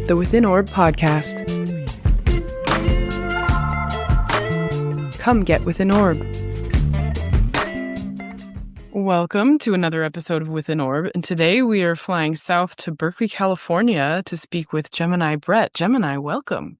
the Within Orb podcast. Come get Within Orb. Welcome to another episode of Within Orb, and today we are flying south to Berkeley, California to speak with Gemini Brett. Gemini, welcome.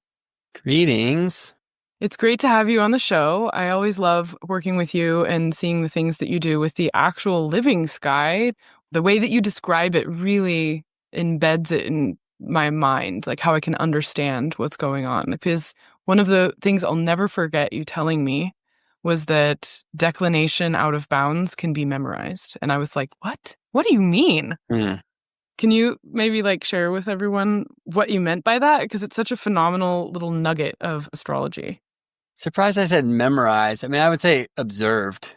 Greetings. It's great to have you on the show. I always love working with you and seeing the things that you do with the actual living sky. The way that you describe it really embeds it in my mind, like how I can understand what's going on. Because one of the things I'll never forget you telling me was that declination out of bounds can be memorized. And I was like, what? What do you mean? Can you maybe share with everyone what you meant by that? Because it's such a phenomenal little nugget of astrology. Surprised I said memorized. I mean, I would say observed.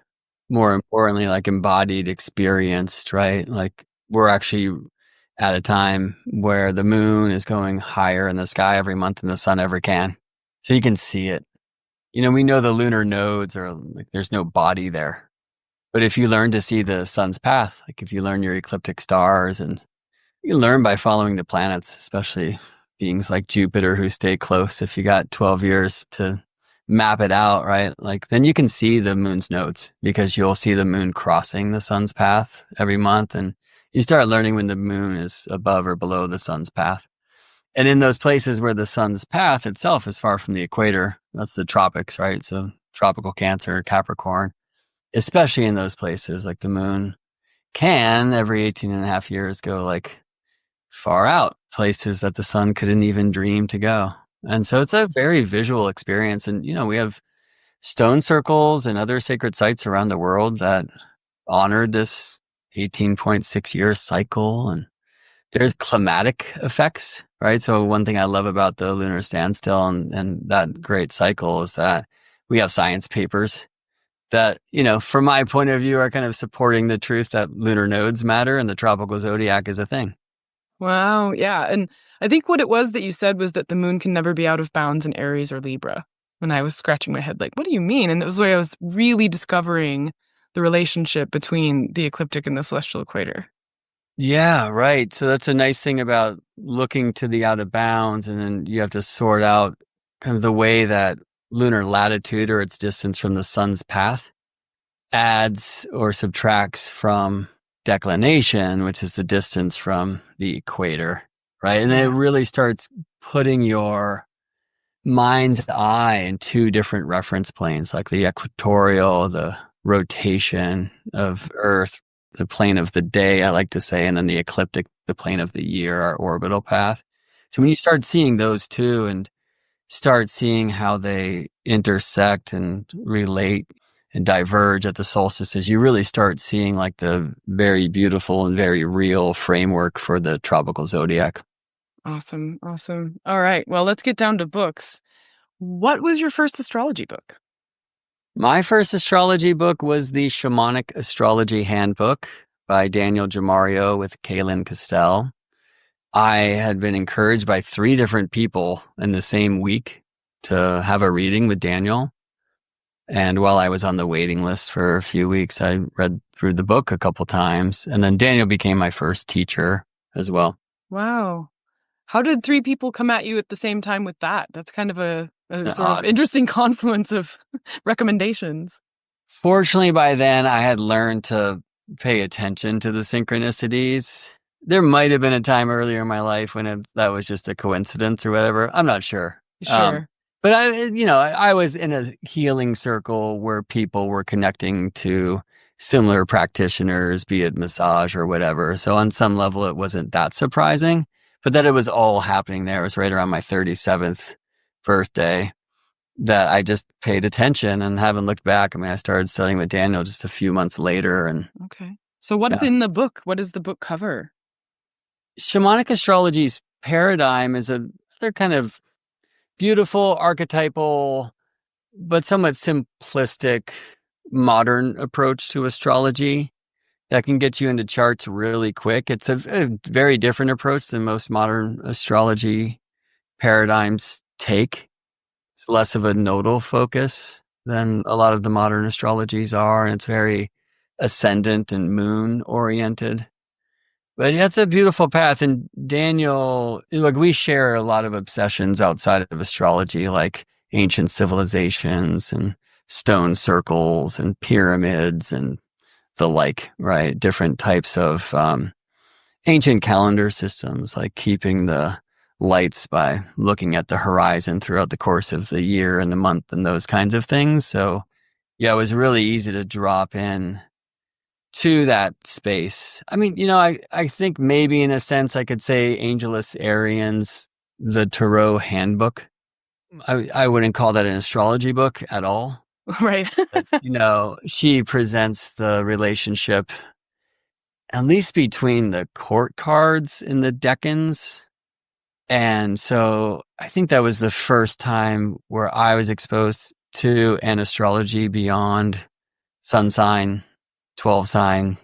More importantly, embodied, experienced, right? We're actually at a time where the moon is going higher in the sky every month than the sun ever can. So you can see it. We know the lunar nodes are there's no body there. But if you learn to see the sun's path, if you learn your ecliptic stars, and you learn by following the planets, especially beings like Jupiter who stay close, if you got 12 years to map it out, right? Then you can see the moon's nodes because you'll see the moon crossing the sun's path every month. And you start learning when the moon is above or below the sun's path. And in those places where the sun's path itself is far from the equator, that's the tropics, right? So tropical Cancer, Capricorn, especially in those places, the moon can every 18 and a half years go far out, places that the sun couldn't even dream to go. And so it's a very visual experience. And, we have stone circles and other sacred sites around the world that honored this 18.6 year cycle. And there's climatic effects, right? So one thing I love about the lunar standstill and that great cycle is that we have science papers that, from my point of view, are kind of supporting the truth that lunar nodes matter and the tropical zodiac is a thing. Wow. Yeah. And I think what it was that you said was that the moon can never be out of bounds in Aries or Libra. When I was scratching my head, what do you mean? And it was the way I was really discovering the relationship between the ecliptic and the celestial equator. Yeah, right. So that's a nice thing about looking to the out of bounds. And then you have to sort out kind of the way that lunar latitude or its distance from the sun's path adds or subtracts from declination, which is the distance from the equator, right? And it really starts putting your mind's eye in two different reference planes, the equatorial, the rotation of Earth, the plane of the day, I like to say, and then the ecliptic, the plane of the year, our orbital path. So when you start seeing those two and start seeing how they intersect and relate and diverge at the solstices, you really start seeing the very beautiful and very real framework for the tropical zodiac. Awesome. All right. Well, let's get down to books. What was your first astrology book? My first astrology book was the Shamanic Astrology Handbook by Daniel Giamario with Cayelin Castell. I had been encouraged by 3 different people in the same week to have a reading with Daniel. And while I was on the waiting list for a few weeks, I read through the book a couple times. And then Daniel became my first teacher as well. Wow. How did 3 people come at you at the same time with that? That's kind of a sort of interesting confluence of recommendations. Fortunately, by then, I had learned to pay attention to the synchronicities. There might have been a time earlier in my life when that was just a coincidence or whatever. I'm not sure. Sure. But I was in a healing circle where people were connecting to similar practitioners, be it massage or whatever. So on some level, it wasn't that surprising, but that it was all happening there. It was right around my 37th birthday that I just paid attention and haven't looked back. I mean, I started studying with Daniel just a few months later. And okay. So what is in the book? What does the book cover? Shamanic astrology's paradigm is another kind of beautiful, archetypal, but somewhat simplistic, modern approach to astrology that can get you into charts really quick. It's a very different approach than most modern astrology paradigms take. It's less of a nodal focus than a lot of the modern astrologies are, and it's very ascendant and moon oriented. But yeah, it's a beautiful path. And Daniel, like we share a lot of obsessions outside of astrology, like ancient civilizations and stone circles and pyramids and the like, right? Different types of ancient calendar systems, like keeping the lights by looking at the horizon throughout the course of the year and the month and those kinds of things. So yeah, it was really easy to drop in to that space. I mean, I think maybe in a sense I could say Angeles Arrien's The Tarot Handbook. I wouldn't call that an astrology book at all. Right. But, she presents the relationship, at least between the court cards in the decans. And so I think that was the first time where I was exposed to an astrology beyond sun sign, 12 sign,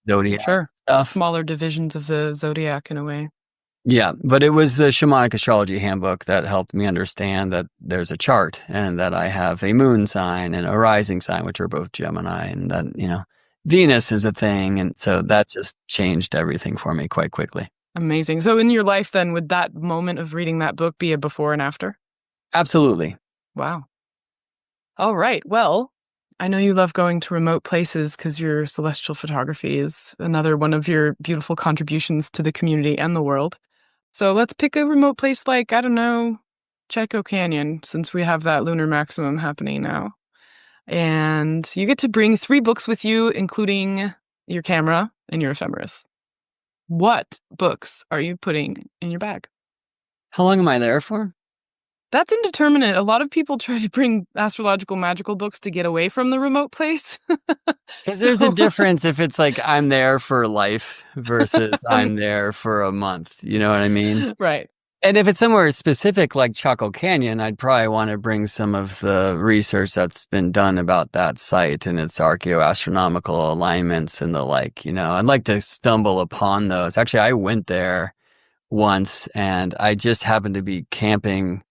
zodiac Sure. stuff. Smaller divisions of the zodiac in a way. Yeah, but it was the Shamanic Astrology Handbook that helped me understand that there's a chart and that I have a moon sign and a rising sign, which are both Gemini, and that, Venus is a thing. And so that just changed everything for me quite quickly. Amazing. So in your life then, would that moment of reading that book be a before and after? Absolutely. Wow. All right. Well, I know you love going to remote places because your celestial photography is another one of your beautiful contributions to the community and the world. So let's pick a remote place like, I don't know, Chaco Canyon, since we have that lunar maximum happening now. And you get to bring 3 books with you, including your camera and your ephemeris. What books are you putting in your bag? How long am I there for? That's indeterminate. A lot of people try to bring astrological magical books to get away from the remote place. Because there's a difference if it's like I'm there for life versus I'm there for a month. You know what I mean? Right. And if it's somewhere specific like Chaco Canyon, I'd probably want to bring some of the research that's been done about that site and its archaeoastronomical alignments and the like. I'd like to stumble upon those. Actually, I went there once and I just happened to be camping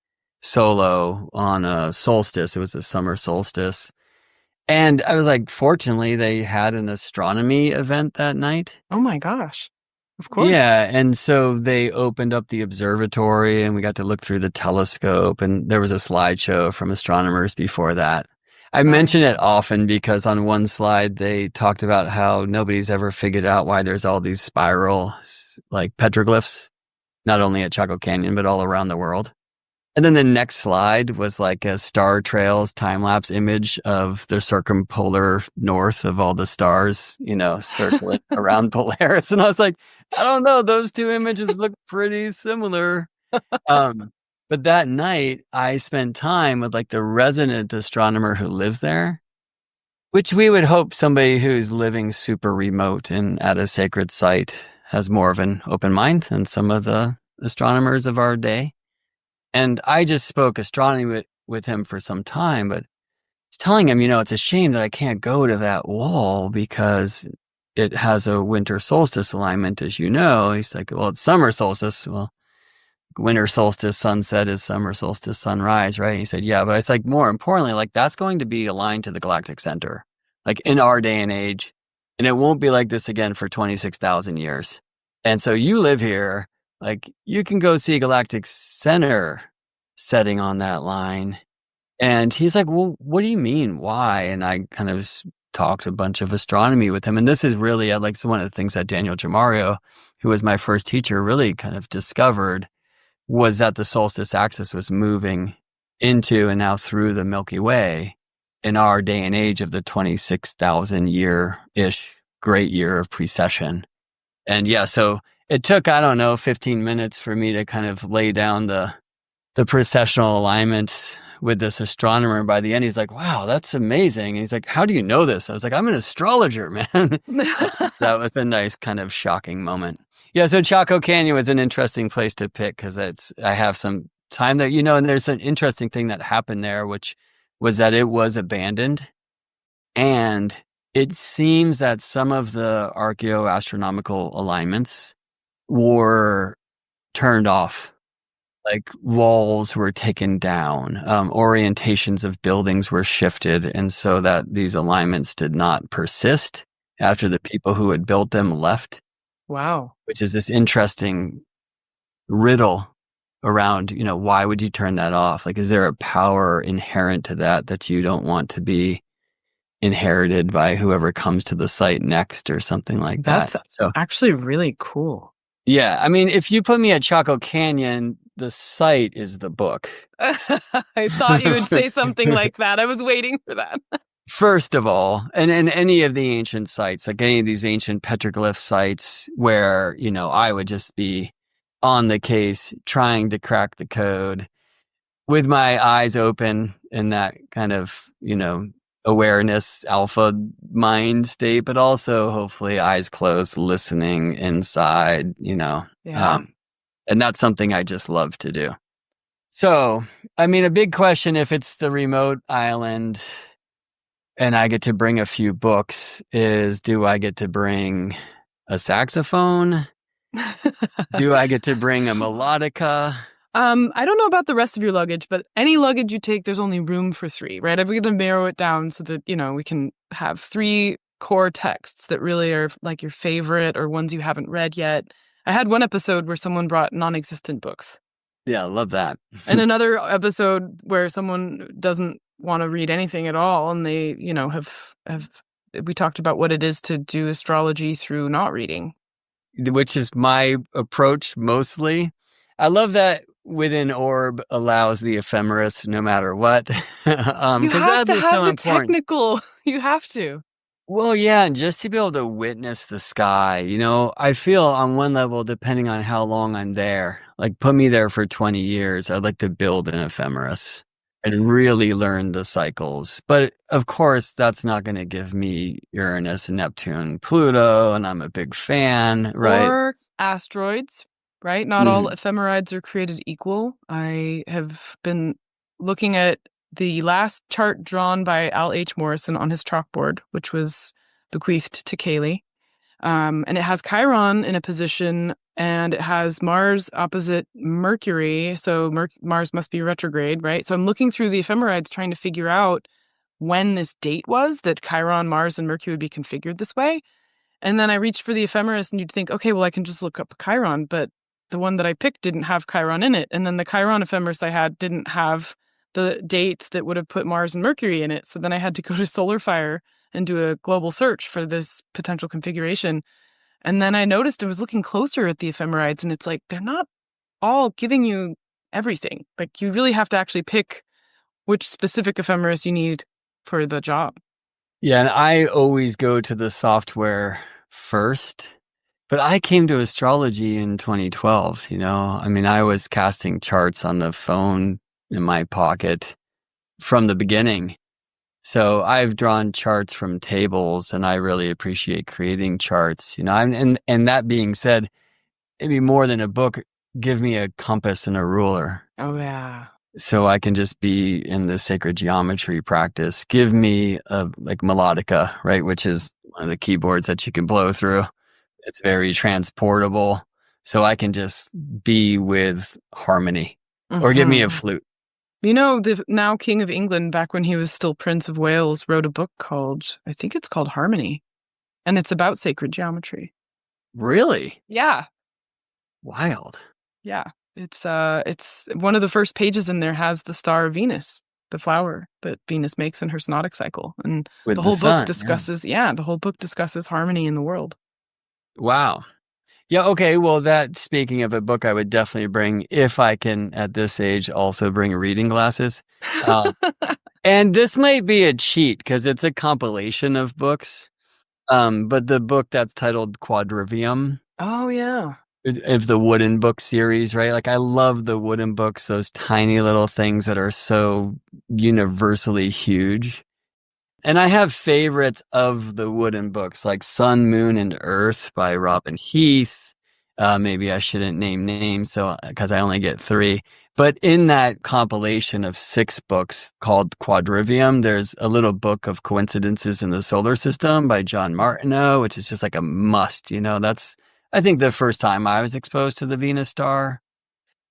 solo on a solstice. It was a summer solstice. And I was like, fortunately, they had an astronomy event that night. Oh my gosh. Of course. Yeah. And so they opened up the observatory and we got to look through the telescope. And there was a slideshow from astronomers before that. I mention it often because on one slide, they talked about how nobody's ever figured out why there's all these spiral like petroglyphs, not only at Chaco Canyon, but all around the world. And then the next slide was like a star trails time-lapse image of the circumpolar north of all the stars, circling around Polaris. And I was like, I don't know, those 2 images look pretty similar. But that night, I spent time with like the resident astronomer who lives there, which we would hope somebody who's living super remote and at a sacred site has more of an open mind than some of the astronomers of our day. And I just spoke astronomy with him for some time, but he's telling him, it's a shame that I can't go to that wall because it has a winter solstice alignment, as you know. He's like, well, it's summer solstice. Well, winter solstice sunset is summer solstice sunrise, right? He said, yeah, but it's like more importantly, like that's going to be aligned to the galactic center, like in our day and age. And it won't be like this again for 26,000 years. And so you live here. Like you can go see galactic center setting on that line. And he's like, well, what do you mean? Why? And I kind of talked a bunch of astronomy with him. And this is really like one of the things that Daniel Giamario, who was my first teacher, really kind of discovered was that the solstice axis was moving into and now through the Milky Way in our day and age of the 26,000 year-ish great year of precession. And yeah, so it took, 15 minutes for me to kind of lay down the precessional alignment with this astronomer. By the end, he's like, wow, that's amazing. And he's like, how do you know this? I was like, I'm an astrologer, man. That was a nice kind of shocking moment. Yeah, so Chaco Canyon was an interesting place to pick because I have some time there, and there's an interesting thing that happened there, which was that it was abandoned. And it seems that some of the archaeoastronomical alignments were turned off, like walls were taken down, orientations of buildings were shifted, and so that these alignments did not persist after the people who had built them left. Wow. which is this interesting riddle around, why would you turn that off? Like, is there a power inherent to that you don't want to be inherited by whoever comes to the site next or something like that? That's So, actually really cool. yeah, I mean, if you put me at Chaco Canyon, the site is the book. I thought you would say something like that. I was waiting for that. First of all, and any of the ancient sites, like any of these ancient petroglyph sites where, I would just be on the case trying to crack the code with my eyes open in that kind of, awareness, alpha mind state, but also hopefully eyes closed, listening inside, Yeah. And that's something I just love to do. So, I mean, a big question, if it's the remote island and I get to bring a few books, is do I get to bring a saxophone? Do I get to bring a melodica? I don't know about the rest of your luggage, but any luggage you take, there's only room for 3, right? I'm going to narrow it down so that, we can have 3 core texts that really are like your favorite or ones you haven't read yet. I had one episode where someone brought non-existent books. Yeah, I love that. And another episode where someone doesn't want to read anything at all, and they, have we talked about what it is to do astrology through not reading. Which is my approach mostly. I love that Within Orb allows the ephemeris no matter what. You have to have the technical. You have to. Well, yeah, and just to be able to witness the sky, I feel on one level, depending on how long I'm there, like put me there for 20 years, I'd like to build an ephemeris and really learn the cycles. But of course, that's not going to give me Uranus, Neptune, Pluto, and I'm a big fan, right? Or asteroids, right? Not all ephemerides are created equal. I have been looking at the last chart drawn by Al H. Morrison on his chalkboard, which was bequeathed to CAELi. And it has Chiron in a position, and it has Mars opposite Mercury. So Mars must be retrograde, right? So I'm looking through the ephemerides trying to figure out when this date was that Chiron, Mars, and Mercury would be configured this way. And then I reached for the ephemeris, and you'd think, okay, well, I can just look up Chiron. But the one that I picked didn't have Chiron in it. And then the Chiron ephemeris I had didn't have the dates that would have put Mars and Mercury in it. So then I had to go to SolarFire and do a global search for this potential configuration. And then I noticed I was looking closer at the ephemerides, and it's like, they're not all giving you everything. Like, you really have to actually pick which specific ephemeris you need for the job. Yeah, and I always go to the software first. But I came to astrology in 2012, I mean, I was casting charts on the phone in my pocket from the beginning. So I've drawn charts from tables, and I really appreciate creating charts, and that being said, maybe more than a book, give me a compass and a ruler. Oh, yeah. So I can just be in the sacred geometry practice. Give me a melodica, right? Which is one of the keyboards that you can blow through. It's very transportable. So I can just be with harmony, or give me a flute. The now King of England, back when he was still Prince of Wales, wrote a book I think it's called Harmony. And it's about sacred geometry. Really? Yeah. Wild. Yeah. It's one of the first pages in there has the star of Venus, the flower that Venus makes in her synodic cycle. And with the whole sun, book discusses, the whole book discusses harmony in the world. Wow. Yeah, okay. Well, speaking of a book, I would definitely bring, if I can at this age, also bring reading glasses. And this might be a cheat because it's a compilation of books. But the book that's titled Quadrivium. Oh, yeah. Of the wooden book series, right? Like, I love the wooden books, those tiny little things that are so universally huge. And I have favorites of the wooden books, like Sun, Moon, and Earth by Robin Heath. Maybe I shouldn't name names, because I only get 3. But in that compilation of 6 books called Quadrivium, there's a little book of Coincidences in the Solar System by John Martineau, which is just like a must. That's, I think, the first time I was exposed to the Venus star.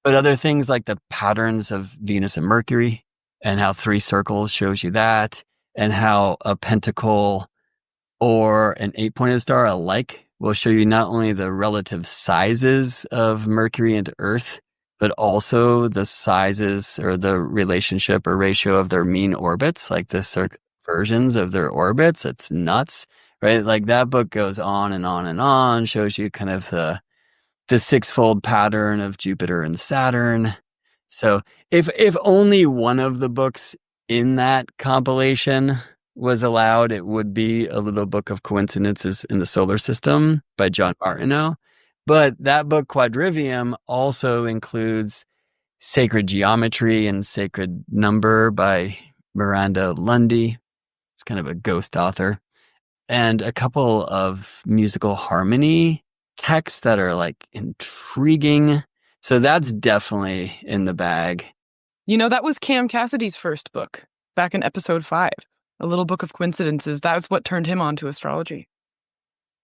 But other things like the patterns of Venus and Mercury, and how 3 circles shows you that, and how a pentacle or an 8-pointed star alike will show you not only the relative sizes of Mercury and Earth, but also the sizes or the relationship or ratio of their mean orbits, like the circumversions of their orbits. It's nuts, right? Like that book goes on and on and on, shows you kind of the sixfold pattern of Jupiter and Saturn. So if only one of the books in that compilation was allowed, it would be A Little Book of Coincidences in the Solar System by John Martineau. But that book, Quadrivium, also includes Sacred Geometry and Sacred Number by Miranda Lundy. It's kind of a ghost author. And a couple of musical harmony texts that are like intriguing. So that's definitely in the bag. You know, that was Cam Cassidy's first book back in episode 5, A Little Book of Coincidences. That was what turned him on to astrology.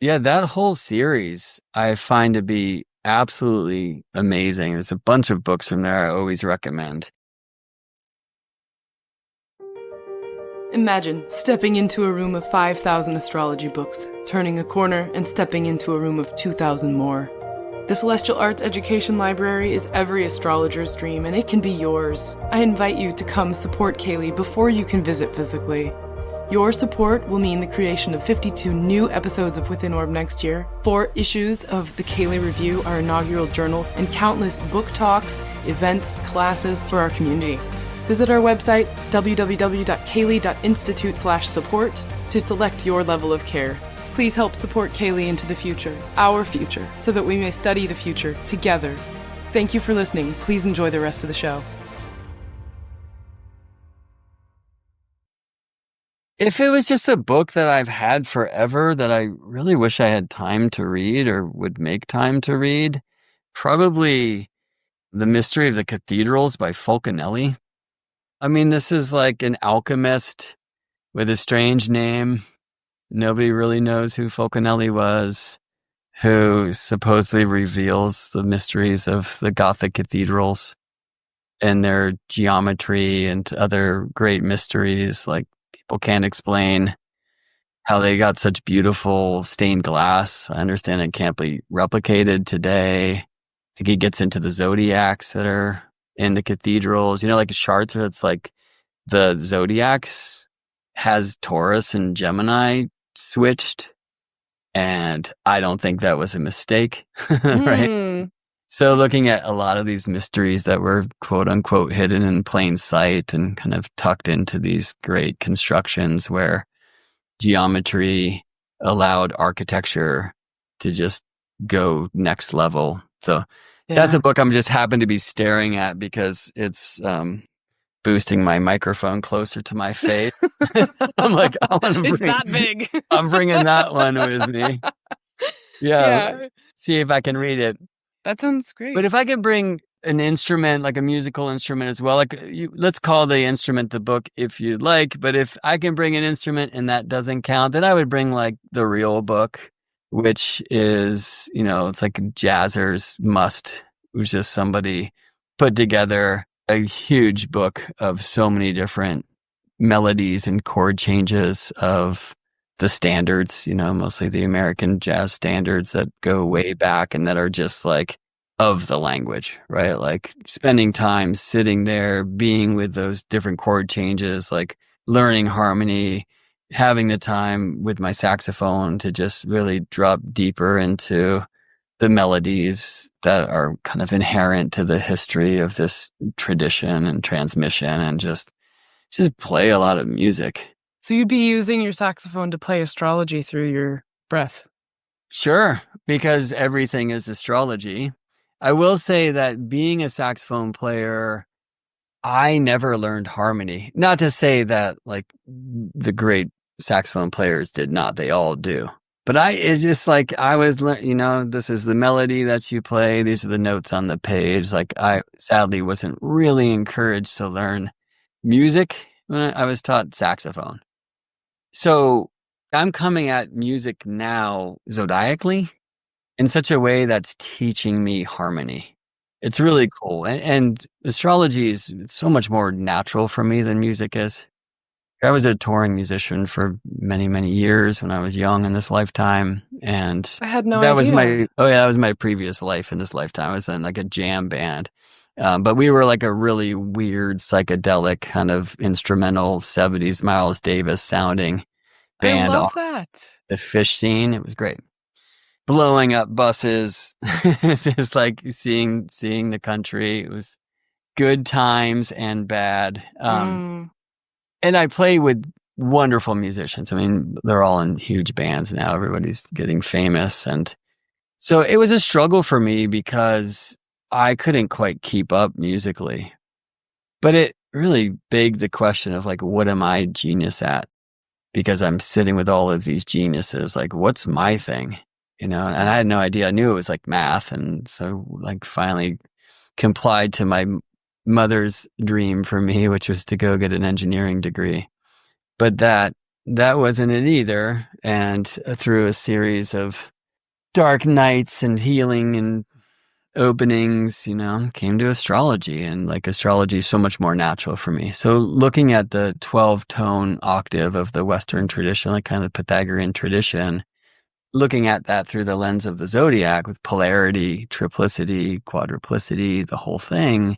Yeah, that whole series I find to be absolutely amazing. There's a bunch of books from there I always recommend. Imagine stepping into a room of 5,000 astrology books, turning a corner and stepping into a room of 2,000 more. The Celestial Arts Education Library is every astrologer's dream, and it can be yours. I invite you to come support CAELi before you can visit physically. Your support will mean the creation of 52 new episodes of Within Orb next year, 4 issues of the CAELi Review, our inaugural journal, and countless book talks, events, classes for our community. Visit our website, www.caeli.institute/support, to select your level of care. Please help support CAELi into the future, our future, so that we may study the future together. Thank you for listening. Please enjoy the rest of the show. If it was just a book that I've had forever that I really wish I had time to read or would make time to read, probably The Mystery of the Cathedrals by Fulcanelli. I mean, this is like an alchemist with a strange name. Nobody really knows who Fulcanelli was, who supposedly reveals the mysteries of the Gothic cathedrals and their geometry and other great mysteries. Like, people can't explain how they got such beautiful stained glass. I understand it can't be replicated today. I think he gets into the zodiacs that are in the cathedrals. You know, like a chart where it's like the zodiacs has Taurus and Gemini switched. And I don't think that was a mistake, right? So looking at a lot of these mysteries that were quote unquote hidden in plain sight and kind of tucked into these great constructions where geometry allowed architecture to just go next level. So that's a book I'm just happen to be staring at because it's boosting my microphone closer to my face. I'm like, I want to bring, it's that big. I'm bringing that one with me. Yeah. See if I can read it. That sounds great. But if I could bring an instrument, like a musical instrument as well, like let's call the instrument the book if you'd like. But if I can bring an instrument and that doesn't count, then I would bring like the real book, which is, you know, it's like a jazzer's must. It was just somebody put together a huge book of so many different melodies and chord changes of the standards, you know, mostly the American jazz standards that go way back and that are just like of the language, right? Like spending time sitting there, being with those different chord changes, like learning harmony, having the time with my saxophone to just really drop deeper into the melodies that are kind of inherent to the history of this tradition and transmission, and just play a lot of music. So you'd be using your saxophone to play astrology through your breath? Sure, because everything is astrology. I will say that being a saxophone player, I never learned harmony. Not to say that like the great saxophone players did not, they all do. But it's just like I was, you know, this is the melody that you play. These are the notes on the page. Like I sadly wasn't really encouraged to learn music when I was taught saxophone. So I'm coming at music now zodiacally in such a way that's teaching me harmony. It's really cool. And astrology is so much more natural for me than music is. I was a touring musician for many, many years when I was young in this lifetime. And I had no that was idea. that was my previous life in this lifetime. I was in like a jam band. But we were like a really weird psychedelic kind of instrumental 70s Miles Davis sounding I band on love that. the Fish scene. It was great. Blowing up buses, just like seeing the country. It was good times and bad. Mm. And I play with wonderful musicians. I mean, they're all in huge bands now. Everybody's getting famous. And so it was a struggle for me because I couldn't quite keep up musically. But it really begged the question of like, what am I genius at? Because I'm sitting with all of these geniuses. Like, what's my thing? And I had no idea. I knew it was like math. And so like finally complied to my mother's dream for me, which was to go get an engineering degree. But that wasn't it either. And through a series of dark nights and healing and openings, came to astrology, and like astrology is so much more natural for me. So looking at the 12-tone octave of the Western tradition, like kind of the Pythagorean tradition, looking at that through the lens of the zodiac with polarity, triplicity, quadruplicity, the whole thing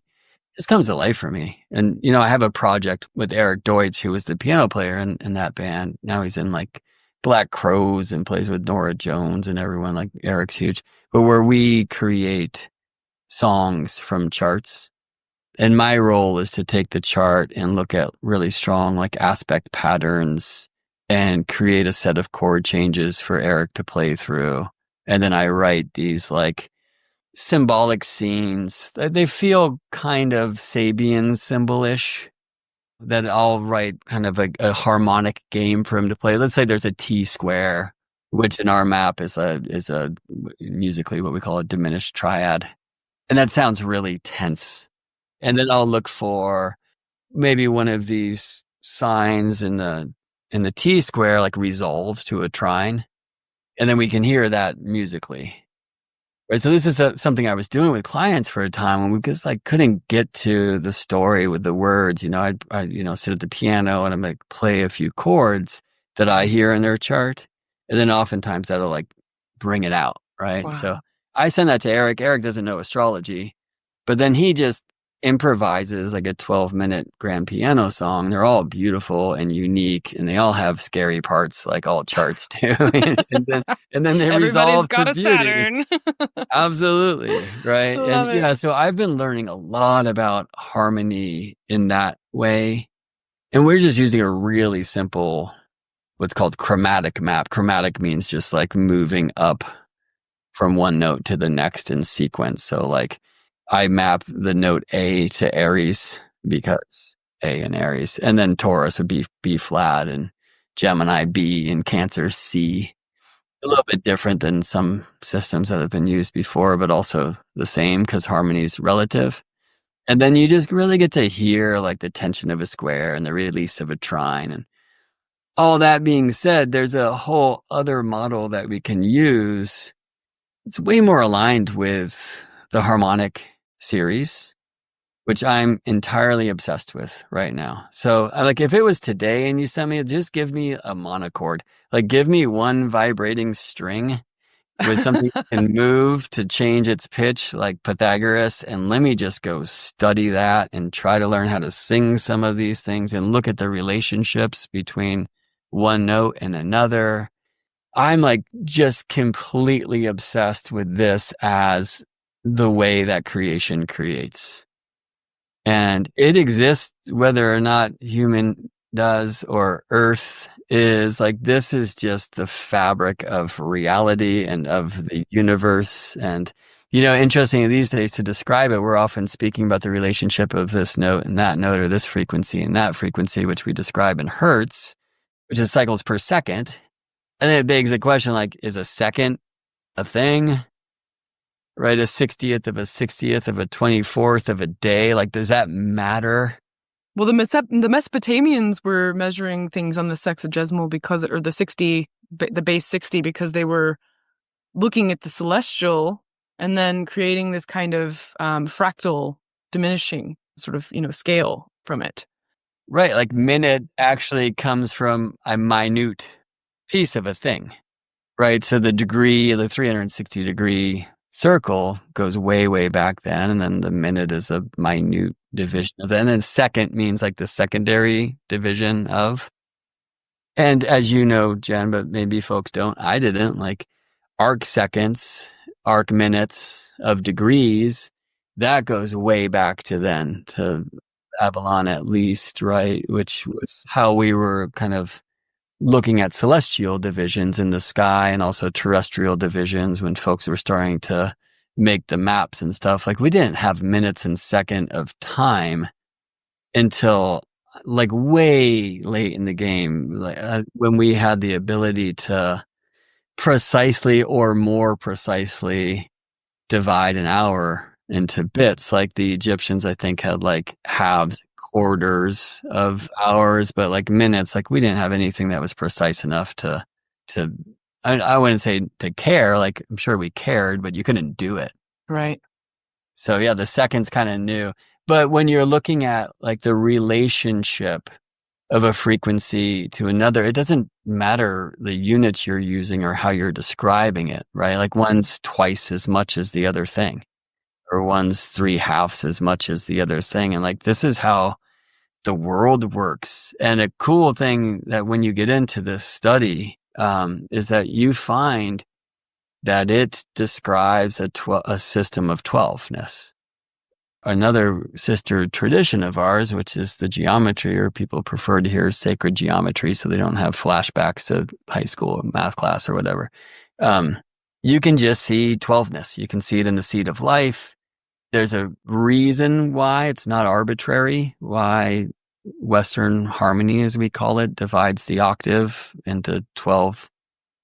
just comes to life for me. And, I have a project with Erik Deutsch, who was the piano player in that band. Now he's in like Black Crows and plays with Nora Jones and everyone. Like Eric's huge. But where we create songs from charts. And my role is to take the chart and look at really strong like aspect patterns and create a set of chord changes for Erik to play through. And then I write these like symbolic scenes. They feel kind of Sabian symbol-ish, that I'll write kind of a harmonic game for him to play. Let's say there's a T square, which in our map is a musically what we call a diminished triad. And that sounds really tense. And then I'll look for maybe one of these signs in the T square like resolves to a trine. And then we can hear that musically. Right. So this is something I was doing with clients for a time when we just like couldn't get to the story with the words. I'd sit at the piano and I'm like play a few chords that I hear in their chart. And then oftentimes that'll like bring it out. Right. Wow. So I send that to Erik. Erik doesn't know astrology, but then he just improvises like a 12-minute grand piano song. They're all beautiful and unique, and they all have scary parts, like all charts do. and then they resolve got to a beauty. Saturn. Absolutely, right. Love And it. yeah, so I've been learning a lot about harmony in that way, and we're just using a really simple, what's called chromatic map. Chromatic means just like moving up from one note to the next in sequence. So like I map the note A to Aries because A in Aries, and then Taurus would be B flat, and Gemini B, and Cancer C. A little bit different than some systems that have been used before, but also the same because harmony is relative. And then you just really get to hear like the tension of a square and the release of a trine. And all that being said, there's a whole other model that we can use. It's way more aligned with the harmonic series, which I'm entirely obsessed with right now. So like if it was today and you sent me, just give me a monochord, like give me one vibrating string with something that can move to change its pitch like Pythagoras, and let me just go study that and try to learn how to sing some of these things and look at the relationships between one note and another. I'm like just completely obsessed with this as the way that creation creates. And it exists whether or not human does or Earth is. Like this is just the fabric of reality and of the universe. And, interesting these days to describe it, we're often speaking about the relationship of this note and that note, or this frequency and that frequency, which we describe in hertz, which is cycles per second. And then it begs the question, like, is a second a thing? Right? A 60th of a 60th of a 24th of a day. Like, does that matter? Well, the Mesopotamians were measuring things on the sexagesimal or the base 60, because they were looking at the celestial and then creating this kind of fractal diminishing sort of, scale from it. Right. Like minute actually comes from a minute piece of a thing. Right. So the 360-degree circle goes way, way back then. And then the minute is a minute division of that. And then second means like the secondary division of. And as you know, Jen, but maybe folks don't, I didn't, like arc seconds, arc minutes of degrees, that goes way back to then, to Avalon at least, right? Which was how we were kind of looking at celestial divisions in the sky and also terrestrial divisions when folks were starting to make the maps and stuff. Like we didn't have minutes and second of time until like way late in the game, like, when we had the ability to precisely or more precisely divide an hour into bits. Like the Egyptians, I think, had like halves, quarters of hours, but like minutes, like we didn't have anything that was precise enough to, I wouldn't say to care. Like I'm sure we cared, but you couldn't do it. Right. So yeah, the seconds kind of new. But when you're looking at like the relationship of a frequency to another, it doesn't matter the units you're using or how you're describing it, right? Like one's twice as much as the other thing, or one's 3/2 as much as the other thing. And like, this is how the world works. And a cool thing that when you get into this study, is that you find that it describes a system of 12ness. Another sister tradition of ours, which is the geometry, or people prefer to hear sacred geometry so they don't have flashbacks to high school math class or whatever. You can just see 12ness. You can see it in the seed of life. There's a reason why it's not arbitrary, why Western harmony, as we call it, divides the octave into 12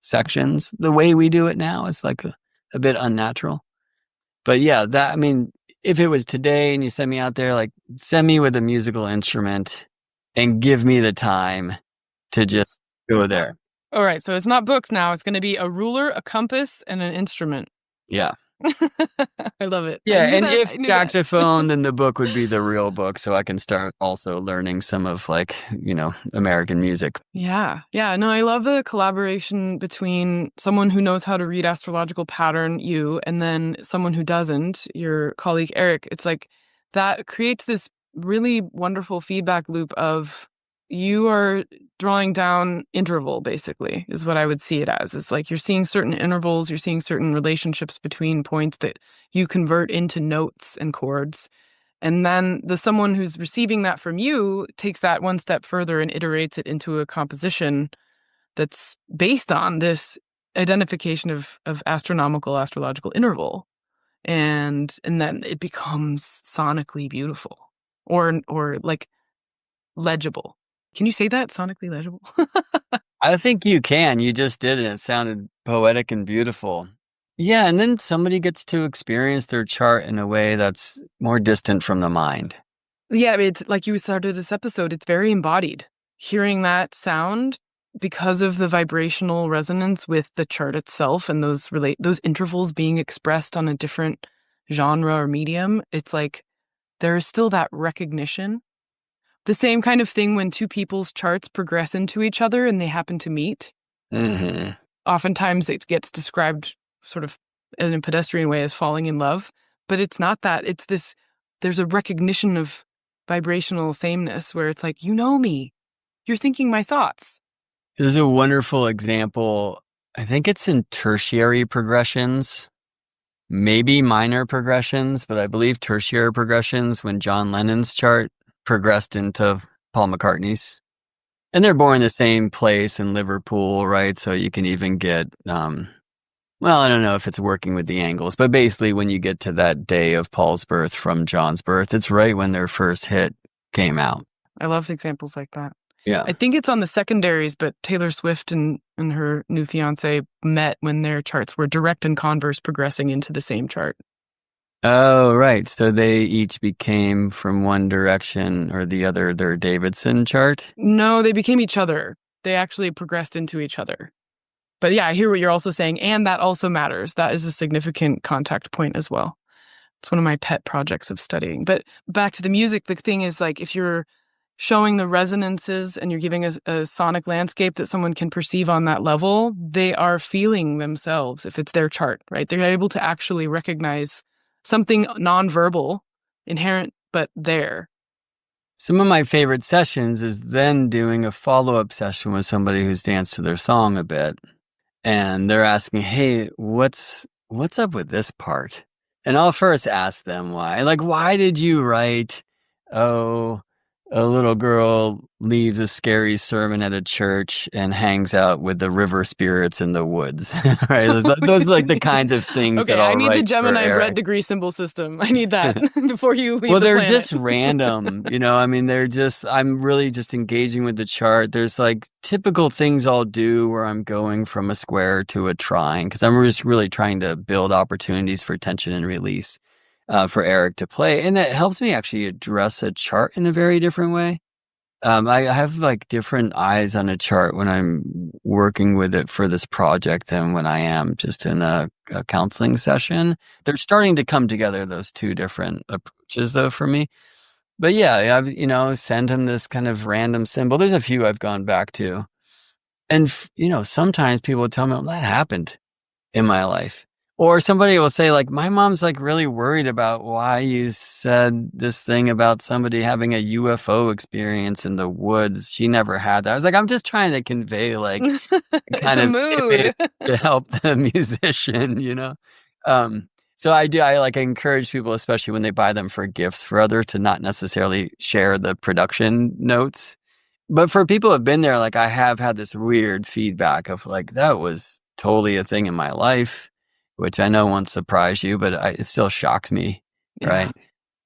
sections. The way we do it now is like a bit unnatural. But yeah, that, I mean, if it was today and you send me out there, like send me with a musical instrument and give me the time to just go there. All right. So it's not books now. It's going to be a ruler, a compass, and an instrument. Yeah. I love it. Yeah. And if saxophone, then the book would be the real book. So I can start also learning some of like, American music. Yeah. Yeah. No, I love the collaboration between someone who knows how to read astrological pattern, you, and then someone who doesn't, your colleague, Erik. It's like that creates this really wonderful feedback loop of you are drawing down interval, basically, is what I would see it as. It's like you're seeing certain intervals, you're seeing certain relationships between points that you convert into notes and chords. And then someone who's receiving that from you takes that one step further and iterates it into a composition that's based on this identification of astronomical astrological interval. And then it becomes sonically beautiful or like legible. Can you say that? Sonically legible? I think you can. You just did it. It sounded poetic and beautiful. Yeah, and then somebody gets to experience their chart in a way that's more distant from the mind. Yeah, it's like you started this episode, it's very embodied. Hearing that sound, because of the vibrational resonance with the chart itself and those intervals being expressed on a different genre or medium, it's like there is still that recognition. The same kind of thing when two people's charts progress into each other and they happen to meet. Mm-hmm. Oftentimes it gets described sort of in a pedestrian way as falling in love, but it's not that. It's this, there's a recognition of vibrational sameness where it's like, you know me, you're thinking my thoughts. There's a wonderful example. I think it's in tertiary progressions, maybe minor progressions, but I believe tertiary progressions when John Lennon's chart progressed into Paul McCartney's. And they're born in the same place in Liverpool, right? So you can even get, well, I don't know if it's working with the angles, but basically when you get to that day of Paul's birth from John's birth, it's right when their first hit came out. I love examples like that. Yeah. I think it's on the secondaries, but Taylor Swift and her new fiance met when their charts were direct and converse progressing into the same chart. Oh, right. So they each became from one direction or the other their Davidson chart? No, they became each other. They actually progressed into each other. But yeah, I hear what you're also saying, and that also matters. That is a significant contact point as well. It's one of my pet projects of studying. But back to the music, the thing is like if you're showing the resonances and you're giving a sonic landscape that someone can perceive on that level, they are feeling themselves if it's their chart, right? They're able to actually recognize something nonverbal, inherent, but there. Some of my favorite sessions is then doing a follow-up session with somebody who's danced to their song a bit. And they're asking, hey, what's up with this part? And I'll first ask them why. Like, why did you write, oh, a little girl leaves a scary sermon at a church and hangs out with the river spirits in the woods, right? Those are like the kinds of things that I'll write. Okay, I need the Gemini Brett Brett degree symbol system. I need that before you leave well, the they're planet. just random, I mean, I'm really just engaging with the chart. There's like typical things I'll do where I'm going from a square to a trine because I'm just really trying to build opportunities for tension and release for Erik to play. And that helps me actually address a chart in a very different way. I have like different eyes on a chart when I'm working with it for this project than when I am just in a counseling session. They're starting to come together, those two different approaches though for me. But yeah, I've, send him this kind of random symbol. There's a few I've gone back to. And, sometimes people tell me, well, that happened in my life. Or somebody will say, like, my mom's like really worried about why you said this thing about somebody having a UFO experience in the woods. She never had that. I was like, I'm just trying to convey like kind of mood to help the musician, So I encourage people, especially when they buy them for gifts for others, to not necessarily share the production notes. But for people who have been there, like I have had this weird feedback of like, that was totally a thing in my life, which I know won't surprise you, but it still shocks me, right?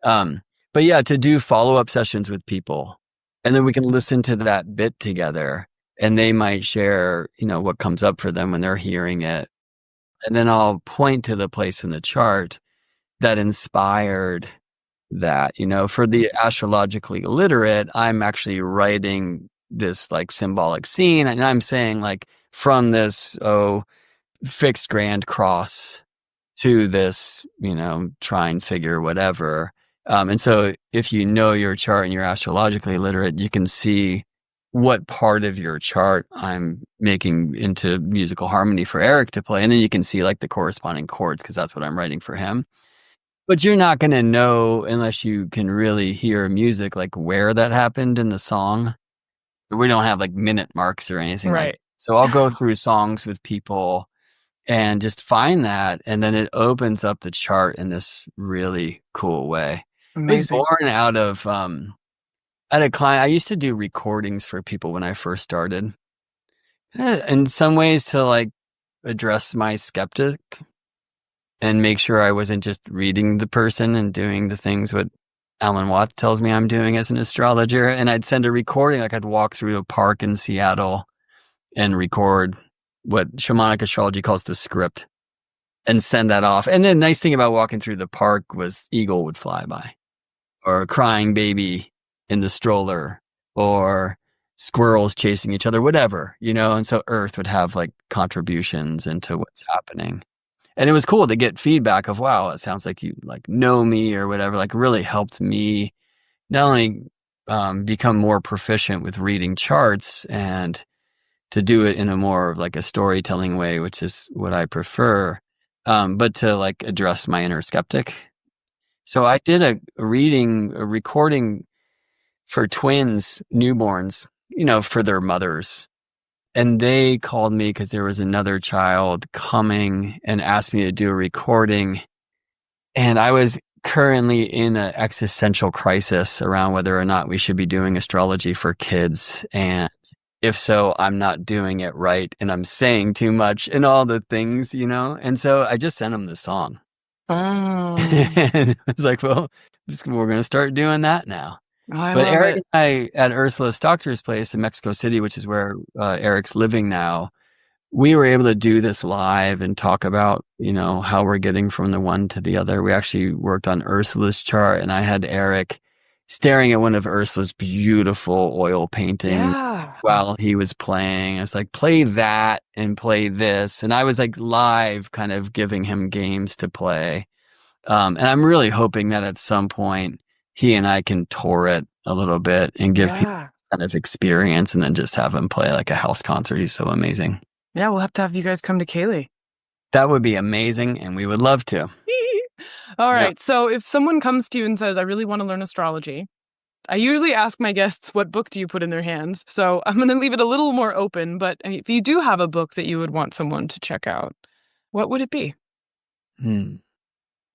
But yeah, to do follow-up sessions with people, and then we can listen to that bit together, and they might share, what comes up for them when they're hearing it. And then I'll point to the place in the chart that inspired that, for the astrologically illiterate, I'm actually writing this like symbolic scene, and I'm saying like from this, fixed grand cross to this, trine figure, whatever. And so if you know your chart and you're astrologically literate, you can see what part of your chart I'm making into musical harmony for Erik to play. And then you can see like the corresponding chords because that's what I'm writing for him. But you're not going to know unless you can really hear music, like where that happened in the song. We don't have like minute marks or anything right. like that. So I'll go through songs with people and just find that. And then it opens up the chart in this really cool way. Amazing. It was born out of, I had a client, I used to do recordings for people when I first started. In some ways to like address my skeptic and make sure I wasn't just reading the person and doing the things what Alan Watts tells me I'm doing as an astrologer. And I'd send a recording, like I'd walk through a park in Seattle and record what Shamanic Astrology calls the script and send that off. And the nice thing about walking through the park was eagle would fly by, or a crying baby in the stroller, or squirrels chasing each other, whatever, and so Earth would have like contributions into what's happening. And it was cool to get feedback of, wow, it sounds like you like know me or whatever, like really helped me not only become more proficient with reading charts and to do it in a more like a storytelling way, which is what I prefer, but to like address my inner skeptic. So I did a recording for twins, newborns, for their mothers. And they called me because there was another child coming and asked me to do a recording. And I was currently in an existential crisis around whether or not we should be doing astrology for kids. And if so, I'm not doing it right. And I'm saying too much and all the things, And so I just sent them the song. Oh. And I was like, well, we're going to start doing that now. But Erik and I, at Ursula Stockter's place in Mexico City, which is where Erik's living now, we were able to do this live and talk about, how we're getting from the one to the other. We actually worked on Ursula's chart, and I had Erik staring at one of Ursula's beautiful oil paintings while he was playing. I was like, play that and play this. And I was like live kind of giving him games to play. And I'm really hoping that at some point he and I can tour it a little bit and give people Yeah. kind of experience, and then just have him play like a house concert. He's so amazing. Yeah, we'll have to have you guys come to CAELi. That would be amazing, and we would love to. All Yeah. right. So if someone comes to you and says, I really want to learn astrology, I usually ask my guests, what book do you put in their hands? So I'm going to leave it a little more open, but if you do have a book that you would want someone to check out, what would it be?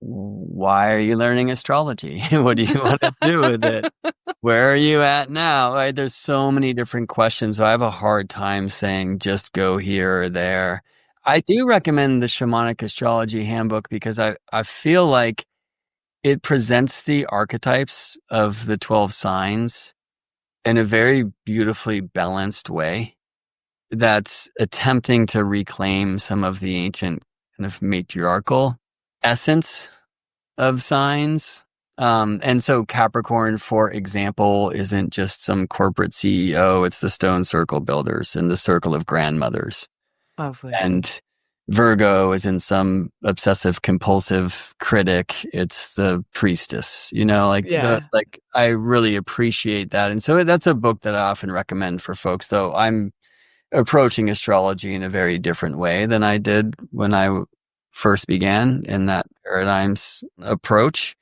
Why are you learning astrology? What do you want to do with it? Where are you at now? Right? There's so many different questions. So I have a hard time saying just go here or there. I do recommend the Shamanic Astrology Handbook because I feel like it presents the archetypes of the 12 signs in a very beautifully balanced way that's attempting to reclaim some of the ancient kind of matriarchal essence of signs. And so Capricorn, for example, isn't just some corporate CEO, it's the stone circle builders and the circle of grandmothers. Lovely. And Virgo isn't some obsessive compulsive critic, it's the priestess, like I really appreciate that. And so that's a book that I often recommend for folks, though I'm approaching astrology in a very different way than I did when I first began in that paradigm's approach.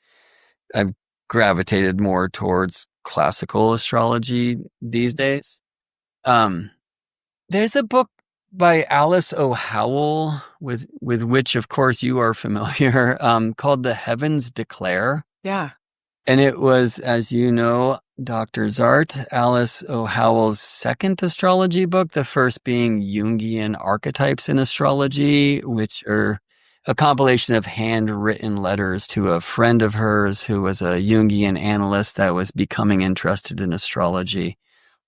I've gravitated more towards classical astrology these days. There's a book by Alice O'Howell, with which, of course, you are familiar, called The Heavens Declare. Yeah. And it was, as you know, Dr. Zahrt, Alice O'Howell's second astrology book, the first being Jungian Archetypes in Astrology, which are a compilation of handwritten letters to a friend of hers who was a Jungian analyst that was becoming interested in astrology.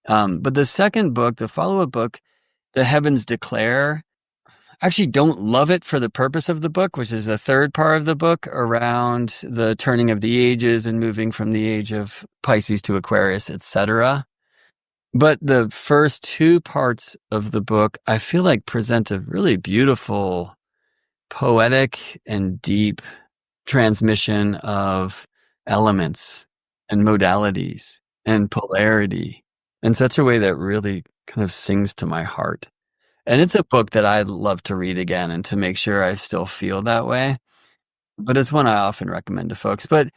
But the second book, the follow-up book, The Heavens Declare, I actually don't love it for the purpose of the book, which is a third part of the book around the turning of the ages and moving from the age of Pisces to Aquarius, etc. But the first two parts of the book, I feel like present a really beautiful, poetic and deep transmission of elements and modalities and polarity in such a way that really kind of sings to my heart. And it's a book that I'd love to read again and to make sure I still feel that way. But it's one I often recommend to folks. But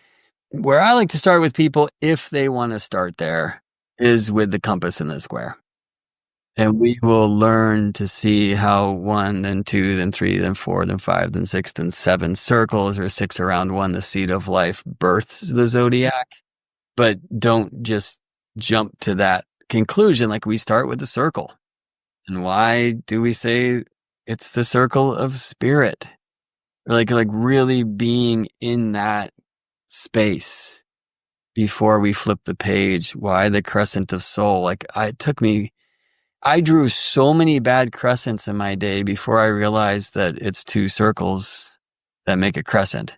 where I like to start with people, if they want to start there, is with the compass and the square. And we will learn to see how 1, then 2, then 3, then 4, then 5, then 6, then 7 circles, or 6 around 1, the seed of life, births the zodiac. But don't just jump to that conclusion. Like, we start with the circle. And why do we say it's the circle of spirit? Like really being in that space before we flip the page. Why the crescent of soul? I drew so many bad crescents in my day before I realized that it's 2 circles that make a crescent.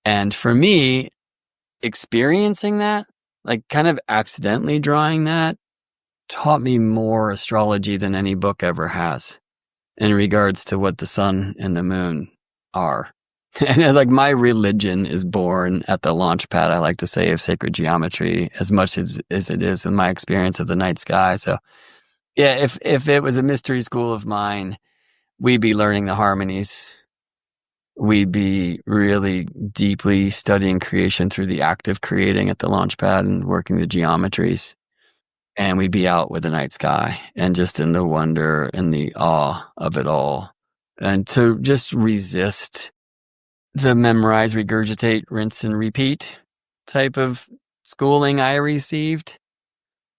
And for me, experiencing that, like kind of accidentally drawing that, taught me more astrology than any book ever has in regards to what the sun and the moon are. And like, my religion is born at the launch pad, I like to say, of sacred geometry, as much as it is in my experience of the night sky. So yeah, if it was a mystery school of mine, we'd be learning the harmonies. We'd be really deeply studying creation through the act of creating at the launch pad and working the geometries. And we'd be out with the night sky and just in the wonder and the awe of it all. And to just resist the memorize, regurgitate, rinse, and repeat type of schooling I received.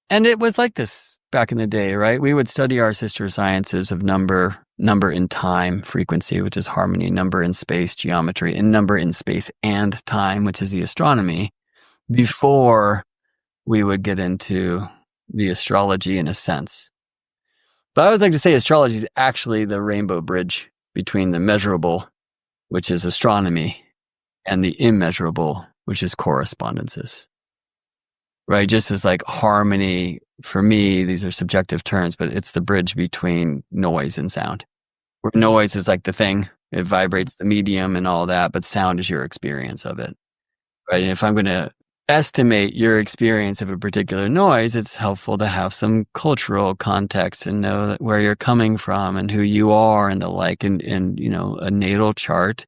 And it was like this back in the day, right? We would study our sister sciences of number in time, frequency, which is harmony, number in space, geometry, and number in space and time, which is the astronomy, before we would get into the astrology in a sense. But I always like to say astrology is actually the rainbow bridge between the measurable, which is astronomy, and the immeasurable, which is correspondences. Right? Just as like harmony, for me, these are subjective terms, but it's the bridge between noise and sound. Where noise is like the thing, it vibrates the medium and all that, but sound is your experience of it. Right? And if I'm going to estimate your experience of a particular noise, it's helpful to have some cultural context and know that where you're coming from and who you are and the like. And a natal chart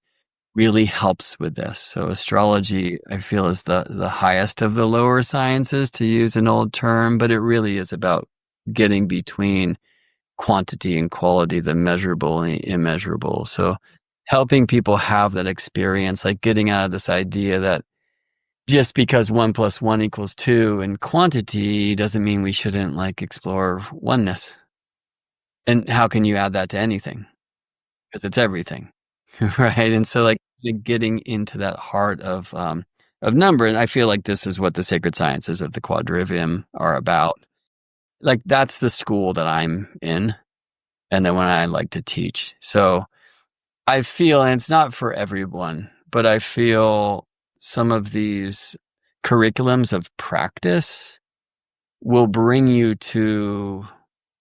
really helps with this. So astrology, I feel, is the highest of the lower sciences, to use an old term, but it really is about getting between quantity and quality, the measurable and the immeasurable. So helping people have that experience, like getting out of this idea that just because 1 + 1 = 2 in quantity doesn't mean we shouldn't explore oneness. And how can you add that to anything? Because it's everything, right? And so getting into that heart of number, and I feel like this is what the sacred sciences of the Quadrivium are about. That's the school that I'm in, and then when I like to teach. So I feel, and it's not for everyone, but I feel some of these curriculums of practice will bring you to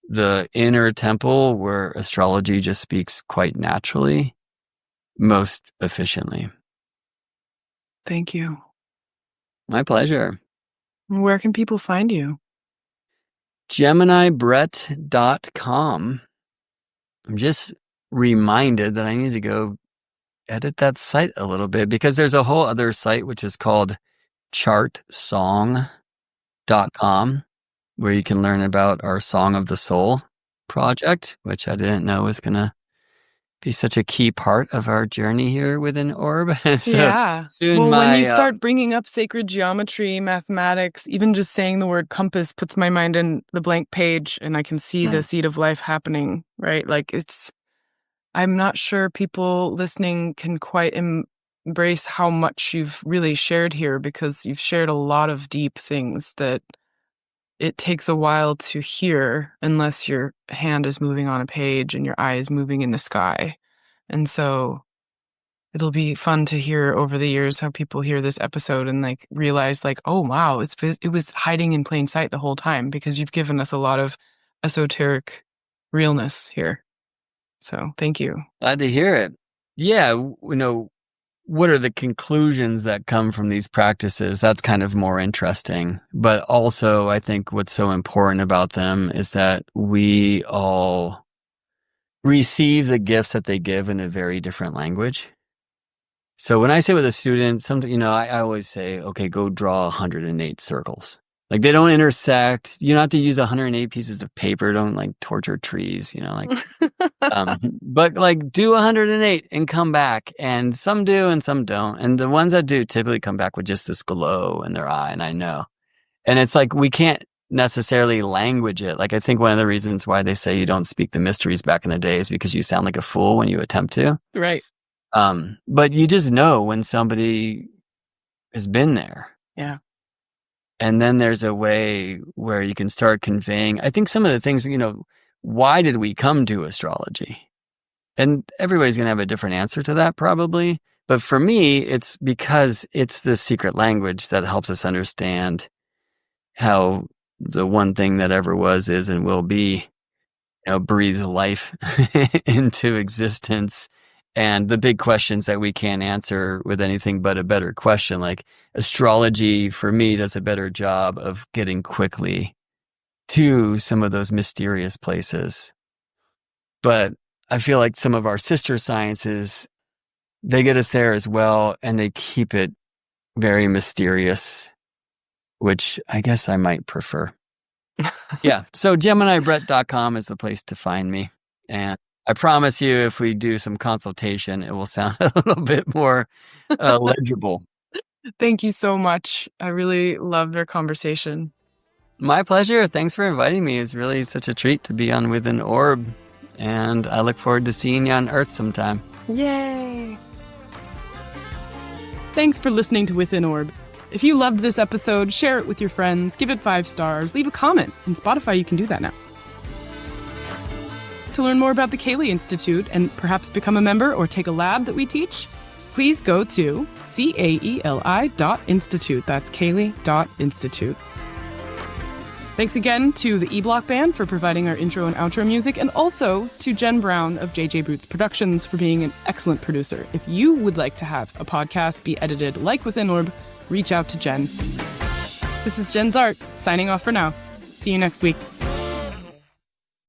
the inner temple where astrology just speaks quite naturally, most efficiently. Thank you. My pleasure. Where can people find you? GeminiBrett.com. I'm just reminded that I need to go edit that site a little bit, because there's a whole other site which is called chartsong.com, where you can learn about our Song of the Soul project, which I didn't know was going to be such a key part of our journey here within Orb. So yeah. soon when you start bringing up sacred geometry, mathematics, even just saying the word compass puts my mind in the blank page, and I can see the seed of life happening, right? I'm not sure people listening can quite embrace how much you've really shared here, because you've shared a lot of deep things that it takes a while to hear unless your hand is moving on a page and your eye is moving in the sky. And so it'll be fun to hear over the years how people hear this episode and realize oh wow, it was hiding in plain sight the whole time, because you've given us a lot of esoteric realness here. So thank you. Glad to hear it. Yeah, what are the conclusions that come from these practices? That's kind of more interesting. But also, I think what's so important about them is that we all receive the gifts that they give in a very different language. So when I say with a student, I always say, okay, go draw 108 circles. They don't intersect. You don't have to use 108 pieces of paper. Don't torture trees, but do 108 and come back. And some do and some don't. And the ones that do typically come back with just this glow in their eye. And I know. And it's we can't necessarily language it. I think one of the reasons why they say you don't speak the mysteries back in the day is because you sound like a fool when you attempt to. Right. But you just know when somebody has been there. Yeah. And then there's a way where you can start conveying, I think, some of the things, why did we come to astrology? And everybody's going to have a different answer to that probably. But for me, it's because it's the secret language that helps us understand how the one thing that ever was, is, and will be, breathes life into existence. And the big questions that we can't answer with anything but a better question, astrology for me does a better job of getting quickly to some of those mysterious places. But I feel like some of our sister sciences, they get us there as well, and they keep it very mysterious, which I guess I might prefer. Yeah. So GeminiBrett.com is the place to find me. And I promise you, if we do some consultation, it will sound a little bit more legible. Thank you so much. I really loved our conversation. My pleasure. Thanks for inviting me. It's really such a treat to be on Within Orb. And I look forward to seeing you on Earth sometime. Yay! Thanks for listening to Within Orb. If you loved this episode, share it with your friends, give it 5 stars, leave a comment. In Spotify, you can do that now. To learn more about the CAELi Institute and perhaps become a member or take a lab that we teach, please go to CAELi.institute. That's CAELi.institute. Thanks again to the E-Block Band for providing our intro and outro music, and also to Jen Brown of JJ Boots Productions for being an excellent producer. If you would like to have a podcast be edited like Within Orb, reach out to Jen. This is Jenn Zahrt, signing off for now. See you next week.